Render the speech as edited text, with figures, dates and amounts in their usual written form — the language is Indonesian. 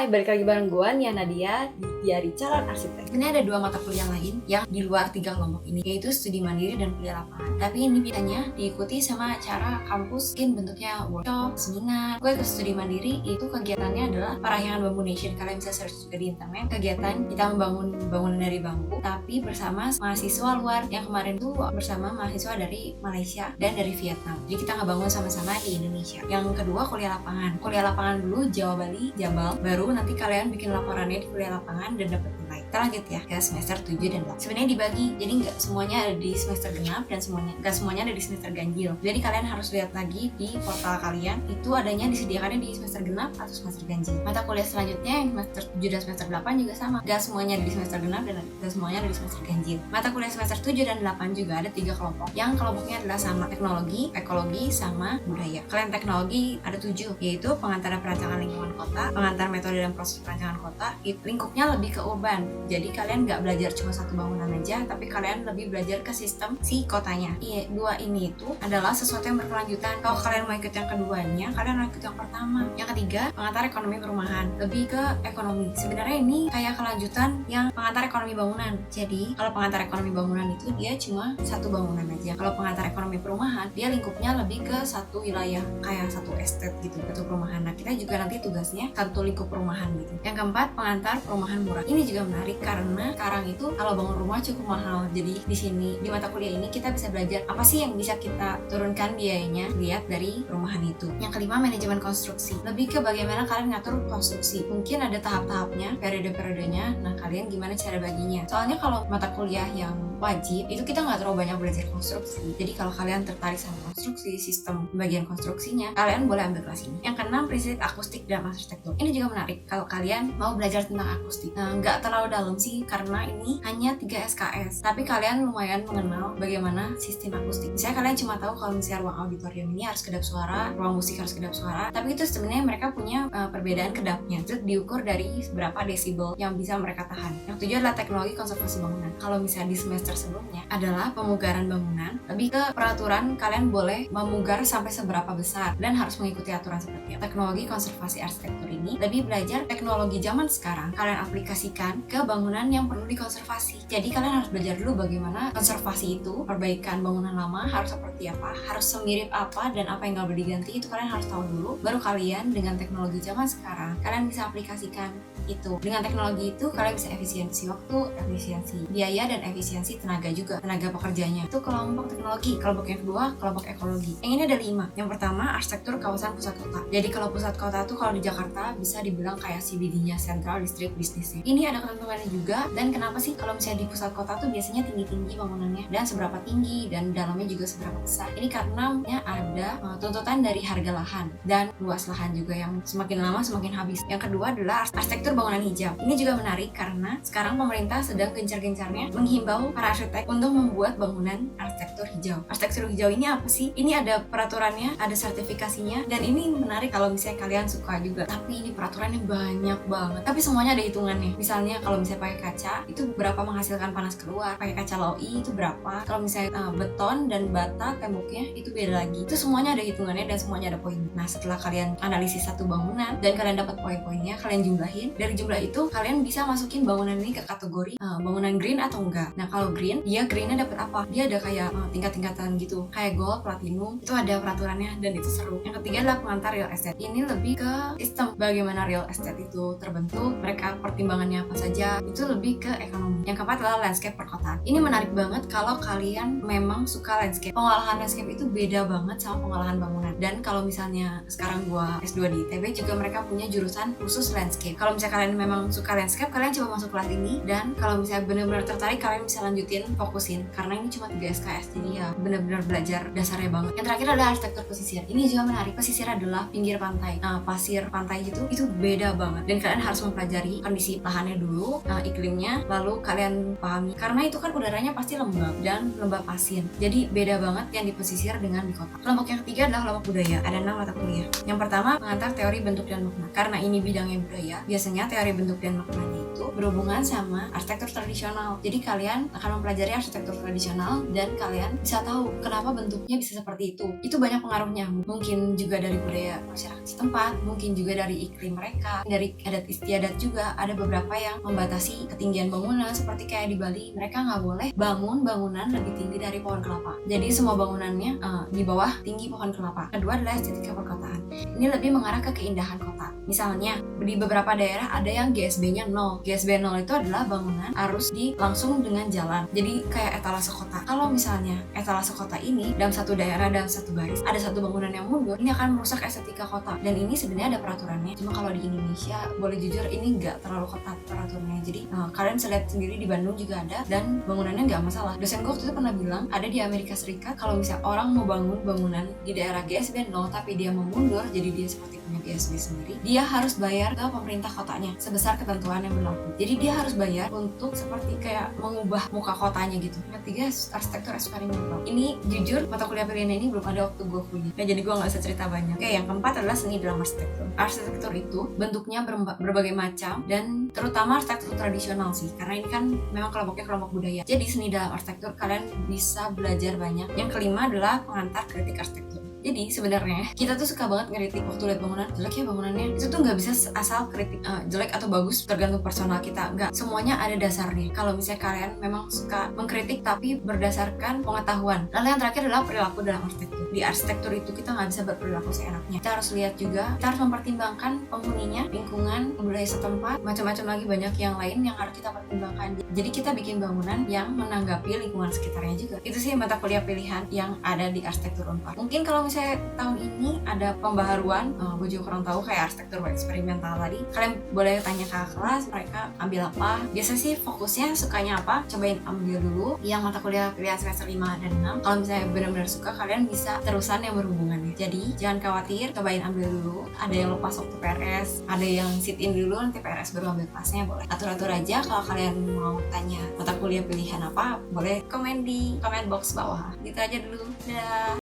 Hai, balik lagi bareng gue, Nia Nadia, di Diari Calon Arsitek. Sebenarnya ada 2 mata kuliah lain yang di luar 3 kelompok ini, yaitu studi mandiri dan kuliah lapangan. Tapi ini biasanya diikuti sama acara kampus, mungkin bentuknya workshop, seminar. Gue ikut studi mandiri, itu kegiatannya adalah Parahyangan Bambu Nation. Kalian bisa search juga di internet. Kegiatan kita membangun bangunan dari bambu, tapi bersama mahasiswa luar. Yang kemarin tuh bersama mahasiswa dari Malaysia dan dari Vietnam. Jadi kita ngebangun sama-sama di Indonesia. Yang kedua kuliah lapangan. Kuliah lapangan dulu Jawa, Bali, Jabar. Baru nanti kalian bikin laporannya di kuliah lapangan dan dapat nilai. Kita lanjut ya ke semester 7 dan 8. Sebenarnya dibagi, jadi nggak semuanya ada di semester genap dan nggak semuanya ada di semester ganjil. Jadi kalian harus lihat lagi di portal kalian itu adanya disediakannya di semester genap atau semester ganjil. Mata kuliah selanjutnya yang semester 7 dan semester 8 juga sama. Nggak semuanya ada di semester genap dan nggak semuanya ada di semester ganjil. Mata kuliah semester 7 dan 8 juga ada 3 kelompok. Yang kelompoknya adalah sama teknologi, ekologi, sama budaya. Kalian teknologi ada 7, yaitu pengantar perancangan lingkungan kota, pengantar metode dan proses perancangan kota. Lingkupnya lebih ke urban. Jadi kalian nggak belajar cuma satu bangunan aja, tapi kalian lebih belajar ke sistem si kotanya. Dua ini itu adalah sesuatu yang berkelanjutan. Kalau kalian mau ikut yang keduanya, kalian mau ikut yang pertama. Yang ketiga, pengantar ekonomi perumahan. Lebih ke ekonomi. Sebenarnya ini kayak kelanjutan yang pengantar ekonomi bangunan. Jadi kalau pengantar ekonomi bangunan itu dia cuma satu bangunan aja. Kalau pengantar ekonomi perumahan, dia lingkupnya lebih ke satu wilayah, kayak satu estate gitu, satu perumahan. Nah kita juga nanti tugasnya satu lingkup perumahan gitu. Yang keempat, pengantar perumahan murah. Ini juga menarik karena sekarang itu kalau bangun rumah cukup mahal. Jadi di sini di mata kuliah ini kita bisa belajar apa sih yang bisa kita turunkan biayanya lihat dari perumahan itu. Yang kelima, manajemen konstruksi. Lebih ke bagaimana kalian ngatur konstruksi. Mungkin ada tahap-tahapnya, periode-periodenya. Nah kalian gimana cara baginya? Soalnya kalau mata kuliah yang wajib itu kita nggak terlalu banyak belajar konstruksi. Jadi kalau kalian tertarik sama konstruksi, sistem bagian konstruksinya, kalian boleh ambil kelas ini. Yang keenam, prinsip akustik dan arsitektur. Ini juga menarik kalau kalian mau belajar tentang akustik. Nah, nggak terlalu dalam sih karena ini hanya 3 SKS. Tapi kalian lumayan mengenal bagaimana sistem akustik. Misalnya kalian cuma tahu kalau misalnya ruang auditorium ini harus kedap suara, ruang musik harus kedap suara. Tapi itu sebenarnya mereka punya perbedaan kedapnya. Itu diukur dari berapa desibel yang bisa mereka tahan. Yang ketujuh adalah teknologi konservasi bangunan. Kalau misalnya di semester sebelumnya adalah pemugaran bangunan, lebih ke peraturan kalian boleh memugar sampai seberapa besar dan harus mengikuti aturan seperti apa. Teknologi konservasi arsitektur ini lebih belajar teknologi zaman sekarang kalian aplikasikan ke bangunan yang perlu dikonservasi. Jadi kalian harus belajar dulu bagaimana konservasi itu, perbaikan bangunan lama harus seperti apa, harus semirip apa, dan apa yang nggak boleh diganti itu kalian harus tahu dulu. Baru kalian dengan teknologi zaman sekarang kalian bisa aplikasikan itu. Dengan teknologi itu kalian bisa efisiensi waktu, efisiensi biaya, dan efisiensi tenaga juga, tenaga pekerjanya. Itu kelompok teknologi. Kelompok yang kedua, kelompok ekologi. Yang ini ada 5. Yang pertama, arsitektur kawasan pusat kota. Jadi kalau pusat kota tuh kalau di Jakarta bisa dibilang kayak CBD-nya, Central District Bisnisnya. Ini ada ketentuannya juga. Dan kenapa sih kalau misalnya di pusat kota tuh biasanya tinggi-tinggi bangunannya dan seberapa tinggi dan dalamnya juga seberapa besar. Ini karena ada tuntutan dari harga lahan dan luas lahan juga yang semakin lama semakin habis. Yang kedua adalah arsitektur bangunan hijau. Ini juga menarik karena sekarang pemerintah sedang gencar-gencarnya menghimbau para arsitek untuk membuat bangunan arsitektur hijau. Arsitektur hijau ini apa sih? Ini ada peraturannya, ada sertifikasinya, dan ini menarik kalau misalnya kalian suka juga. Tapi ini peraturannya banyak banget. Tapi semuanya ada hitungannya. Misalnya kalau misalnya pakai kaca itu berapa menghasilkan panas keluar, pakai kaca LOI itu berapa. Kalau misalnya beton dan bata temboknya itu beda lagi. Itu semuanya ada hitungannya dan semuanya ada poin. Nah setelah kalian analisis satu bangunan dan kalian dapat poin-poinnya, kalian jumlahin. Dari jumlah itu kalian bisa masukin bangunan ini ke kategori bangunan green atau enggak. Nah kalau green, greennya dapat apa? Dia ada kayak tingkat-tingkatan gitu, kayak gold, platinum. Itu ada peraturannya dan itu seru. Yang ketiga adalah pengantar real estate. Ini lebih ke sistem bagaimana real estate itu terbentuk, mereka pertimbangannya apa saja. Itu lebih ke ekonomi. Yang keempat adalah landscape perkotaan. Ini menarik banget kalau kalian memang suka landscape. Pengolahan landscape itu beda banget sama pengolahan bangunan. Dan kalau misalnya sekarang gua S2 di ITB juga mereka punya jurusan khusus landscape. Kalau misalnya kalian memang suka landscape, kalian coba masuk kelas ini, dan kalau misalnya benar-benar tertarik kalian bisa lanjutin fokusin karena ini cuma 3 SKS, jadi ya benar-benar belajar dasarnya banget. Yang terakhir adalah arsitektur pesisir. Ini juga menarik. Pesisir adalah pinggir pantai. Nah, pasir pantai itu beda banget dan kalian harus mempelajari kondisi lahannya dulu, iklimnya, lalu kalian pahami. Karena itu kan udaranya pasti lembab dan lembab asin. Jadi beda banget yang di pesisir dengan di kota. Kelompok yang ketiga adalah kelompok budaya. Ada 6 mata kuliah. Yang pertama, pengantar teori bentuk dan makna. Karena ini bidangnya budaya, biasanya teori bentuk dan maknanya itu berhubungan sama arsitektur tradisional. Jadi kalian akan mempelajari arsitektur tradisional dan kalian bisa tahu kenapa bentuknya bisa seperti itu. Itu banyak pengaruhnya. Mungkin juga dari budaya masyarakat setempat, mungkin juga dari iklim mereka, dari adat istiadat juga. Ada beberapa yang membatasi ketinggian bangunan, seperti kayak di Bali, mereka nggak boleh bangun bangunan lebih tinggi dari pohon kelapa. Jadi semua bangunannya di bawah tinggi pohon kelapa. Kedua adalah estetika perkotaan. Ini lebih mengarah ke keindahan kota. Misalnya di beberapa daerah ada yang GSB-nya 0. GSB 0 itu adalah bangunan harus langsung dengan jalan. Jadi kayak etalase kota. Kalau misalnya etalase kota ini dalam satu daerah dalam satu baris ada satu bangunan yang mundur, ini akan merusak estetika kota. Dan ini sebenarnya ada peraturannya. Cuma kalau di Indonesia, boleh jujur ini nggak terlalu ketat peraturannya. Jadi kalian bisa lihat sendiri di Bandung juga ada dan bangunannya nggak masalah. Dosen gue waktu itu pernah bilang ada di Amerika Serikat kalau misalnya orang mau bangun bangunan di daerah GSB 0 tapi dia mau mundur jadi dia seperti punya GSB sendiri, dia harus bayar ke pemerintah kotanya sebesar ketentuan yang berlaku. Jadi dia harus bayar untuk seperti kayak mengubah muka kotanya gitu. Yang ketiga, arsitektur eksperimental. Ini jujur mata kuliah pilihan ini belum ada waktu gue kuliah. Nah, jadi gue nggak bisa cerita banyak. Oke, yang keempat adalah seni dalam arsitektur. Arsitektur itu bentuknya berbagai macam dan terutama arsitektur tradisional sih, karena ini kan memang kelompoknya kelompok budaya. Jadi seni dalam arsitektur kalian bisa belajar banyak. Yang kelima adalah pengantar kritik arsitektur. Jadi sebenarnya kita tuh suka banget ngeritik waktu lihat bangunan jelek ya bangunannya. Itu tuh nggak bisa asal kritik jelek atau bagus, tergantung personal kita. Nggak, semuanya ada dasarnya. Kalau misalnya kalian memang suka mengkritik tapi berdasarkan pengetahuan. Lalu yang terakhir adalah perilaku dalam arsitektur. Di arsitektur itu kita nggak bisa berperilaku seenaknya. Kita harus lihat juga, kita harus mempertimbangkan penghuninya, lingkungan, budaya setempat, macam-macam lagi banyak yang lain yang harus kita pertimbangkan. Jadi kita bikin bangunan yang menanggapi lingkungan sekitarnya juga. Itu sih mata kuliah pilihan yang ada di arsitektur Unpad. Mungkin kalau misalnya tahun ini ada pembaharuan, gue juga kurang tahu kayak arsitektur eksperimental tadi, kalian boleh tanya ke kelas mereka ambil apa. Biasa sih fokusnya sukanya apa, cobain ambil dulu yang mata kuliah pilihan semester 5 dan 6. Kalau misalnya benar-benar suka, kalian bisa terusan yang berhubungannya. Jadi jangan khawatir, cobain ambil dulu. Ada yang lepas waktu PRS, ada yang sit in dulu, nanti PRS baru ambil kelasnya, boleh atur-atur aja. Kalau kalian mau tanya mata kuliah pilihan apa, boleh komen di comment box bawah. Gitu aja dulu, dadah.